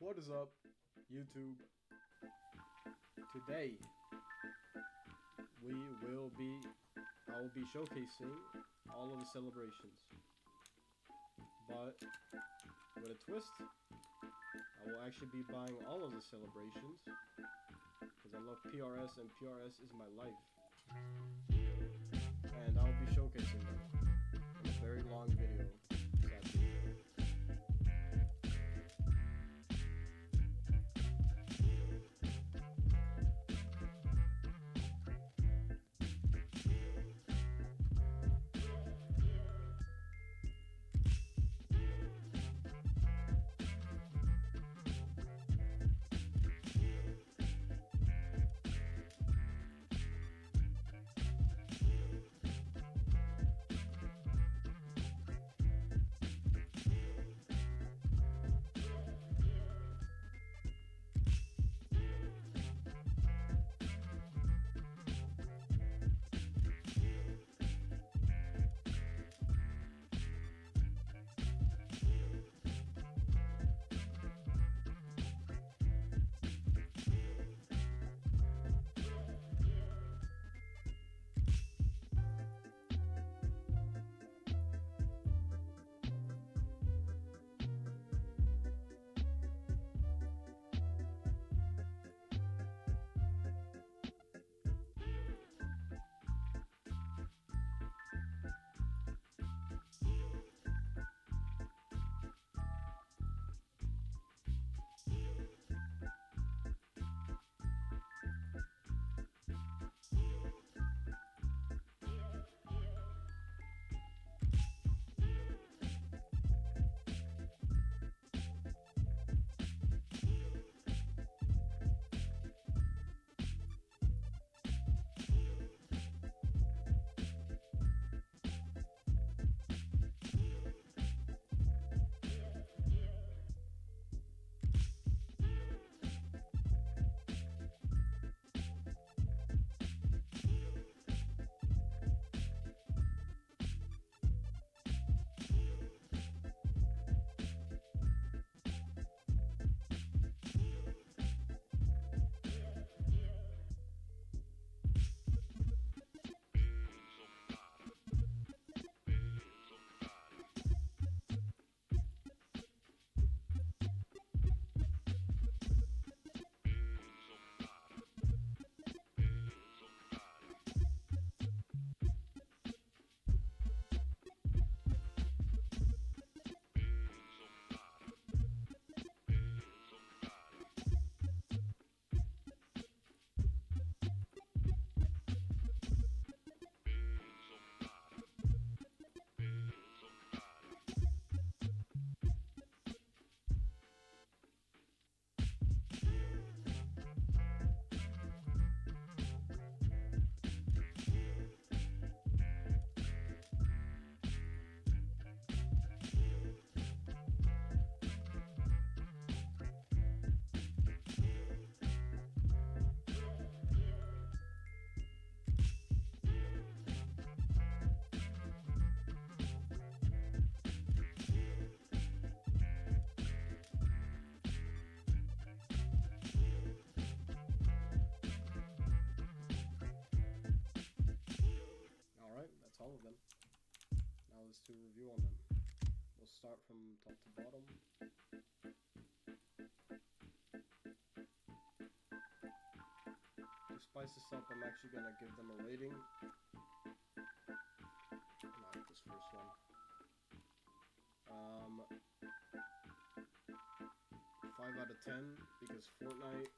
What is up, YouTube? Today I will be showcasing all of the celebrations, but with a twist. I will actually be buying all of the celebrations because I love PRS and PRS is my life, and I'll be showcasing them in a very long video. Sadly. That's all of them. Now let's do a review on them. We'll start from top to bottom. To spice this up, I'm actually gonna give them a rating. Not this first one. 5 out of 10 because Fortnite,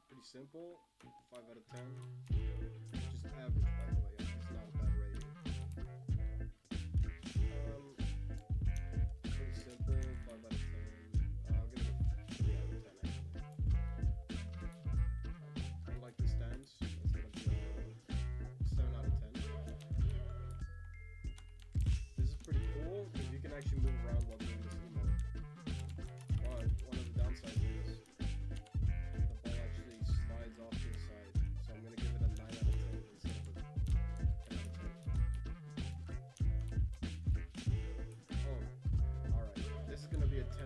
pretty simple. 5 out of 10, which is average, by the way. It's not a bad rating. Pretty simple. 5 out of 10. I'll give it a 3 out of 10 actually. I like this dance. It's gonna be a 7 out of 10. This is pretty cool because you can actually move around while doing this emote. But one of the downsides is the ball actually slides off to the side. So I'm gonna give it a 9 out of 10 instead of a 10 out of 10. Oh, alright. This is gonna be a 10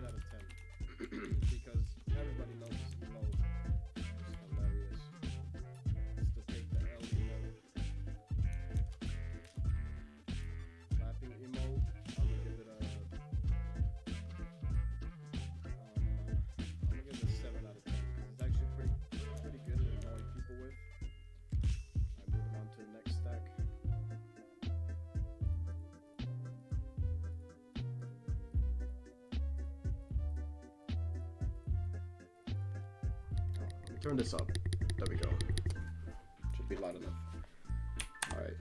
Turn this up. There we go. Should be loud enough. Alright.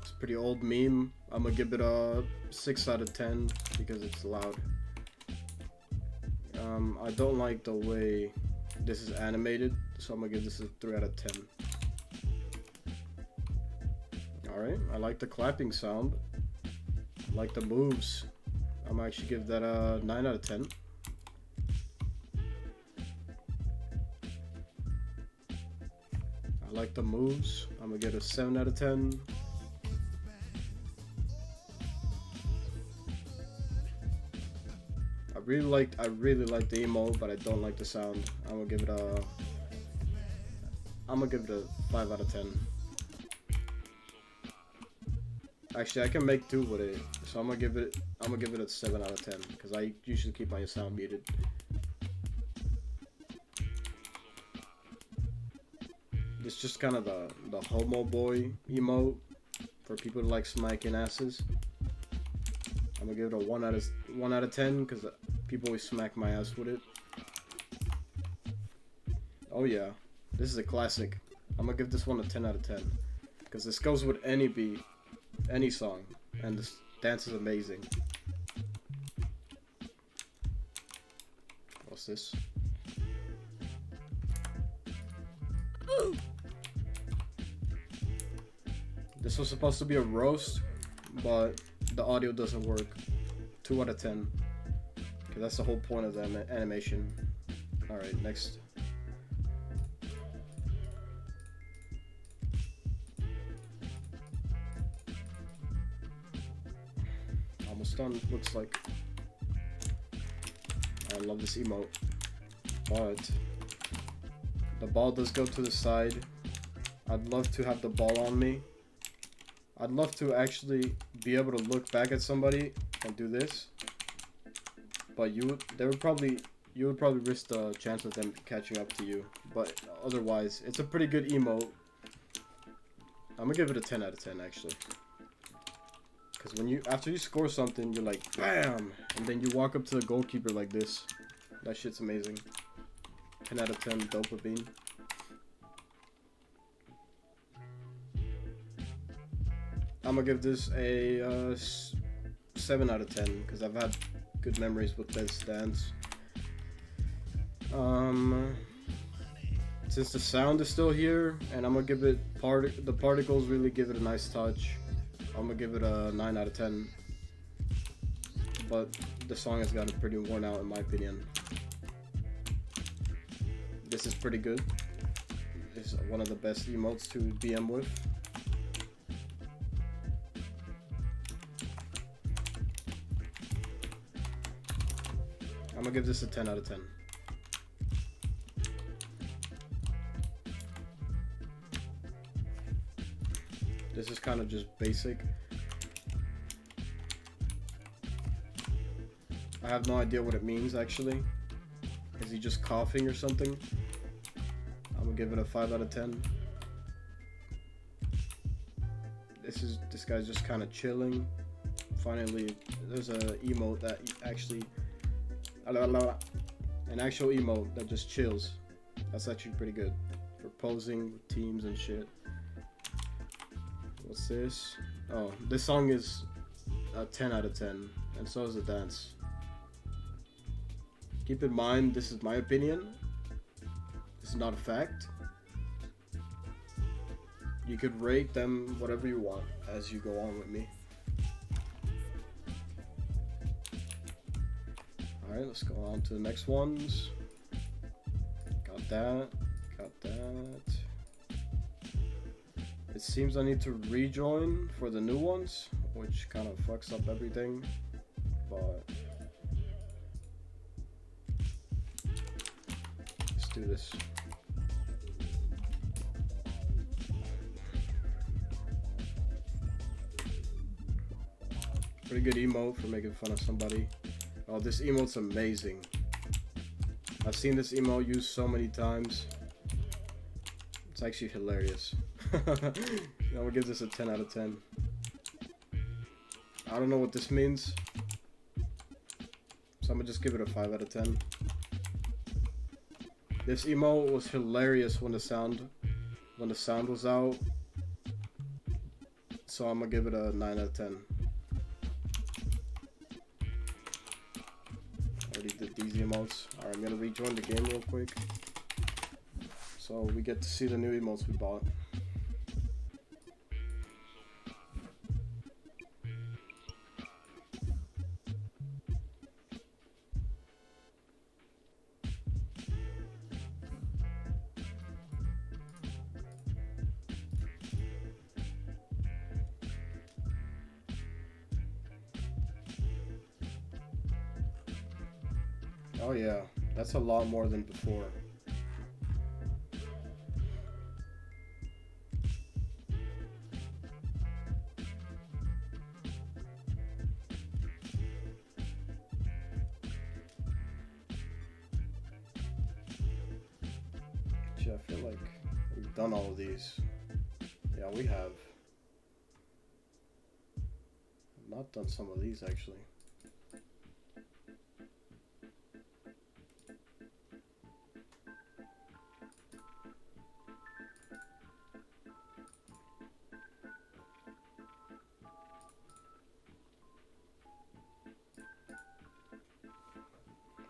It's a pretty old meme. I'm gonna give it a 6 out of 10 because it's loud. I don't like the way this is animated, so I'm gonna give this a 3 out of 10. Alright, I like the clapping sound. I like the moves. I'm gonna actually give that a 9 out of 10. I like the moves. I'm gonna get a 7 out of 10. I really like the emote, but I don't like the sound. I'm gonna give it a 5 out of 10. Actually, I can make do with it, so I'm gonna give it a 7 out of 10 because I usually keep my sound muted. It's just kind of the homo boy emote for people who like smacking asses. I'm gonna give it a 1 out of 10 because people always smack my ass with it. Oh yeah, this is a classic. I'm gonna give this one a 10 out of 10 because this goes with any beat, any song, and this dance is amazing. What's this? This was supposed to be a roast, but the audio doesn't work. 2 out of 10. Okay, that's the whole point of the animation. Alright, next. Almost done, looks like. I love this emote. But the ball does go to the side. I'd love to have the ball on me. I'd love to actually be able to look back at somebody and do this, but you would probably risk the chance of them catching up to you. But otherwise, it's a pretty good emote. I'm gonna give it a 10 out of 10 actually, because after you score something, you're like bam, and then you walk up to the goalkeeper like this. That shit's amazing. 10 out of 10 dopamine. I'm gonna give this a 7 out of 10 because I've had good memories with this dance. Since the sound is still here, and I'm gonna give it the particles really give it a nice touch. I'm gonna give it a 9 out of 10. But the song has gotten pretty worn out in my opinion. This is pretty good. It's one of the best emotes to BM with. I'm gonna give this a 10 out of 10. This is kind of just basic. I have no idea what it means actually. Is he just coughing or something? I'm gonna give it a 5 out of 10. This guy's just kind of chilling. Finally, there's a emote that actually, an actual emote that just chills. That's actually pretty good for posing with teams and shit. What's this? Oh, this song is a 10 out of 10, and so is the dance. Keep in mind, this is my opinion. This is not a fact. You could rate them whatever you want as you go on with me. Alright, let's go on to the next ones. Got that. Got that. It seems I need to rejoin for the new ones, which kind of fucks up everything. But let's do this. Pretty good emote for making fun of somebody. Oh, this emote's amazing. I've seen this emote used so many times. It's actually hilarious. I'm gonna give this a 10 out of 10. I don't know what this means, so I'm gonna just give it a 5 out of 10. This emote was hilarious when the sound was out, so I'm gonna give it a 9 out of 10. Already did these emotes. Alright, I'm gonna rejoin the game real quick, so we get to see the new emotes we bought. Oh yeah, that's a lot more than before. Gee, I feel like we've done all of these. Yeah, we have. I've not done some of these actually.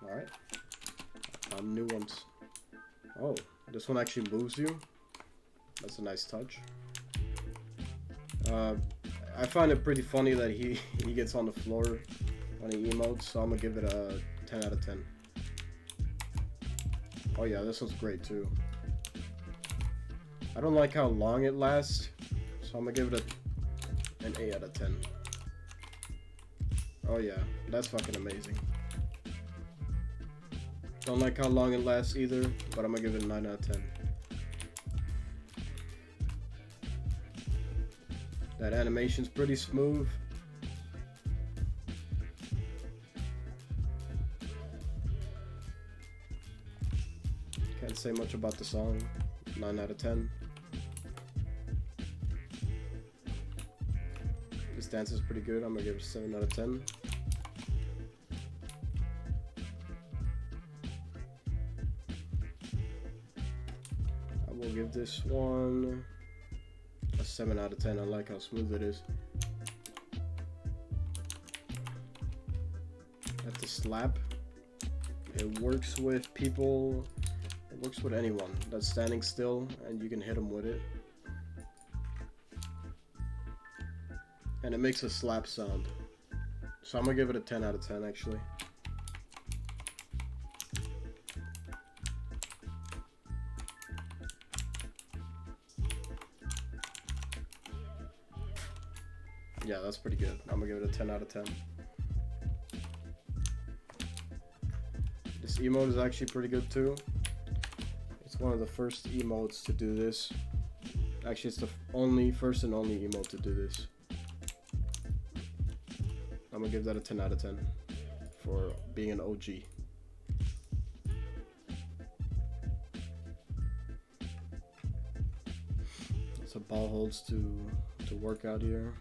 Alright. New ones. Oh, this one actually moves you. That's a nice touch. I find it pretty funny that he gets on the floor when he emotes, so I'm gonna give it a 10 out of 10. Oh yeah, this one's great too. I don't like how long it lasts, so I'm gonna give it an 8 out of 10. Oh yeah, that's fucking amazing. Don't like how long it lasts either, but I'm gonna give it a 9 out of 10. That animation's pretty smooth. Can't say much about the song. 9 out of 10. This dance is pretty good. I'm gonna give it a 7 out of 10. I will give this one a 7 out of 10. I like how smooth it is. At the slap, it works with people. It works with anyone that's standing still, and you can hit them with it. And it makes a slap sound. So I'm gonna give it a 10 out of 10 actually. Yeah, that's pretty good. I'm gonna give it a 10 out of 10. This emote is actually pretty good too. It's one of the first emotes to do this. Actually, it's the first and only emote to do this. I'm gonna give that a 10 out of 10 for being an OG. So ball holds to work out here.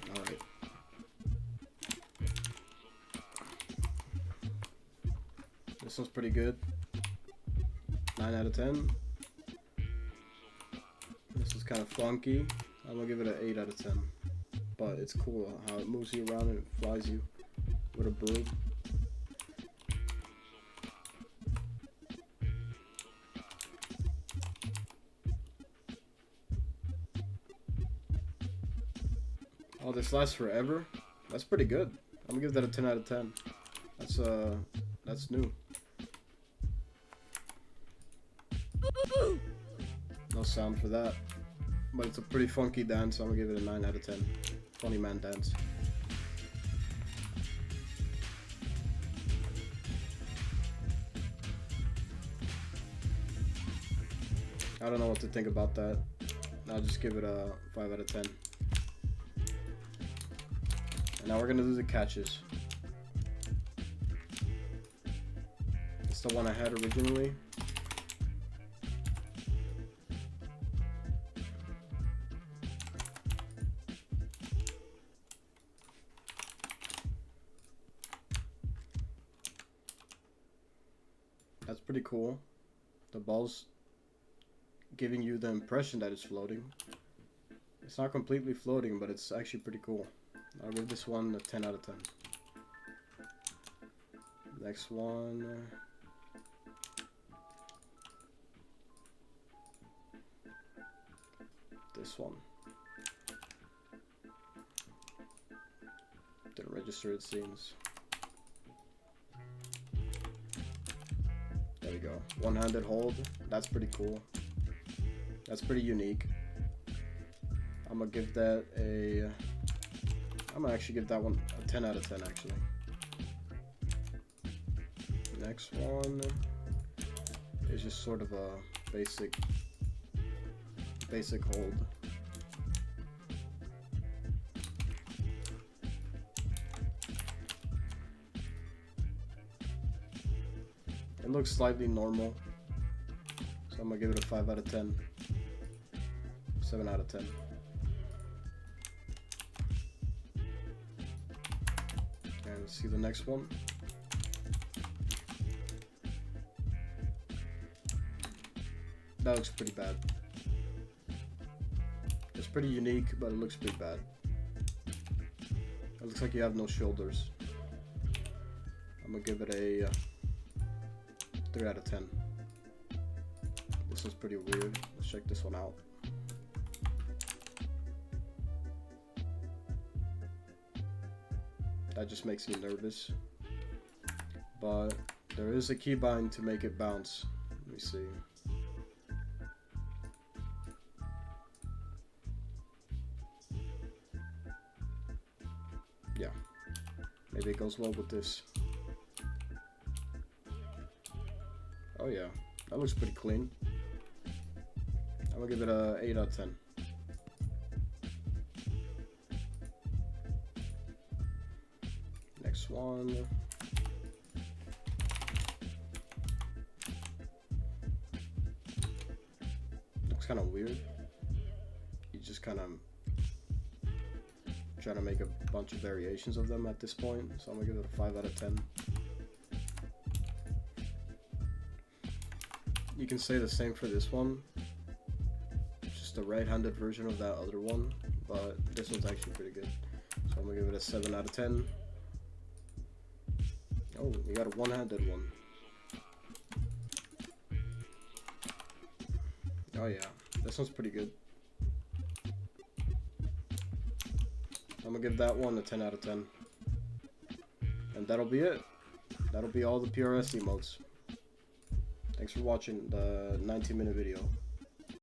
Alright. This one's pretty good. 9 out of 10. This is kind of funky. I'm gonna give it an 8 out of 10. But it's cool how it moves you around and it flies you with a broom. Oh, this lasts forever? That's pretty good. I'm gonna give that a 10 out of 10. That's new. No sound for that. But it's a pretty funky dance, so I'm gonna give it a 9 out of 10. Funny man dance. I don't know what to think about that. I'll just give it a 5 out of 10. And now we're gonna do the catches. It's the one I had originally. That's pretty cool. The ball's giving you the impression that it's floating. It's not completely floating, but it's actually pretty cool. I'll give this one a 10 out of 10. Next one. This one. Didn't register, it seems. There we go. One-handed hold. That's pretty cool. That's pretty unique. I'm gonna give that a... I'm gonna actually give that one a 10 out of 10, actually. Next one is just sort of a basic hold. It looks slightly normal, so I'm gonna give it a 5 out of 10. 7 out of 10. And let's see the next one. That looks pretty bad. It's pretty unique, but it looks pretty bad. It looks like you have no shoulders. I'm gonna give it a 3 out of 10. This one's pretty weird. Let's check this one out. That just makes me nervous. But there is a keybind to make it bounce. Let me see. Yeah. Maybe it goes well with this. Oh yeah. That looks pretty clean. I'm gonna give it a 8 out of 10. Next one. Looks kind of weird. You just kind of trying to make a bunch of variations of them at this point, so I'm gonna give it a 5 out of 10. You can say the same for this one. It's just a right-handed version of that other one, but this one's actually pretty good. So I'm gonna give it a 7 out of 10. Oh, we got a one-handed one. Oh yeah, this one's pretty good. I'm gonna give that one a 10 out of 10. And that'll be it. That'll be all the PRS emotes. Thanks for watching the 19-minute video.